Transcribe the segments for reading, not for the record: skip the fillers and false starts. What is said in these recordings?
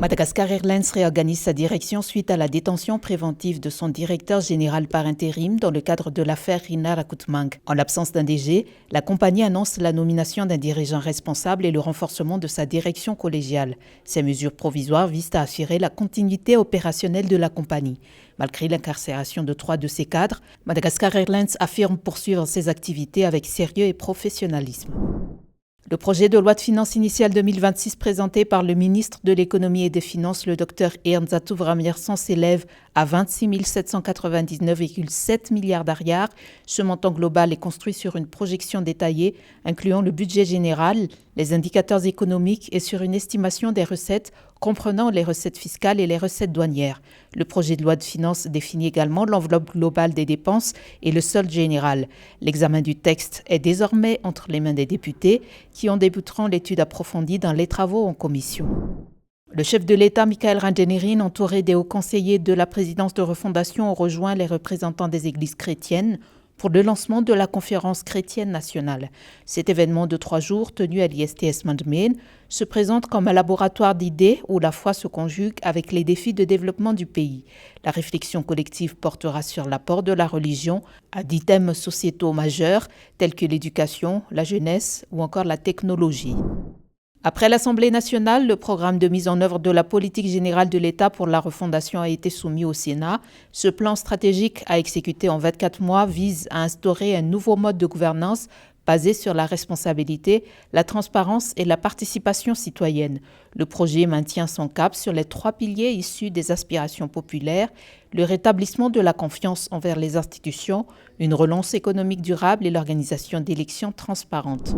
Madagascar Airlines réorganise sa direction suite à la détention préventive de son directeur général par intérim dans le cadre de l'affaire Rina Rakutmang. En l'absence d'un DG, la compagnie annonce la nomination d'un dirigeant responsable et le renforcement de sa direction collégiale. Ces mesures provisoires visent à assurer la continuité opérationnelle de la compagnie. Malgré l'incarcération de 3 de ses cadres, Madagascar Airlines affirme poursuivre ses activités avec sérieux et professionnalisme. Le projet de loi de finances initiale 2026 présenté par le ministre de l'Économie et des Finances, le Dr Ernst Touvramerson, s'élève à 26 799,7 milliards d'ariars. Ce montant global est construit sur une projection détaillée incluant le budget général, les indicateurs économiques et sur une estimation des recettes comprenant les recettes fiscales et les recettes douanières. Le projet de loi de finances définit également l'enveloppe globale des dépenses et le solde général. L'examen du texte est désormais entre les mains des députés qui en débuteront l'étude approfondie dans les travaux en commission. Le chef de l'État, Michael Randjenerin, entouré des hauts conseillers de la présidence de refondation, ont rejoint les représentants des églises chrétiennes pour le lancement de la conférence chrétienne nationale. Cet événement de 3 jours, tenu à l'ISTS Mandemain, se présente comme un laboratoire d'idées où la foi se conjugue avec les défis de développement du pays. La réflexion collective portera sur l'apport de la religion à 10 thèmes sociétaux majeurs tels que l'éducation, la jeunesse ou encore la technologie. Après l'Assemblée nationale, le programme de mise en œuvre de la politique générale de l'État pour la refondation a été soumis au Sénat. Ce plan stratégique à exécuter en 24 mois vise à instaurer un nouveau mode de gouvernance basé sur la responsabilité, la transparence et la participation citoyenne. Le projet maintient son cap sur les 3 piliers issus des aspirations populaires, le rétablissement de la confiance envers les institutions, une relance économique durable et l'organisation d'élections transparentes.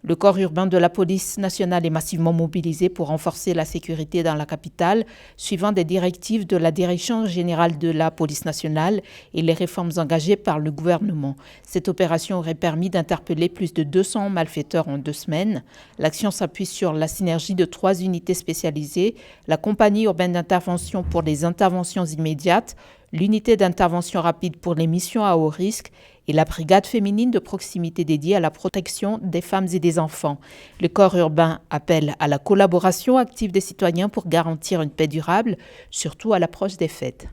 Le corps urbain de la police nationale est massivement mobilisé pour renforcer la sécurité dans la capitale, suivant des directives de la Direction générale de la police nationale et les réformes engagées par le gouvernement. Cette opération aurait permis d'interpeller plus de 200 malfaiteurs en 2 semaines. L'action s'appuie sur la synergie de 3 unités spécialisées, la compagnie urbaine d'intervention pour les interventions immédiates, l'unité d'intervention rapide pour les missions à haut risque et la brigade féminine de proximité dédiée à la protection des femmes et des enfants. Le corps urbain appelle à la collaboration active des citoyens pour garantir une paix durable, surtout à l'approche des fêtes.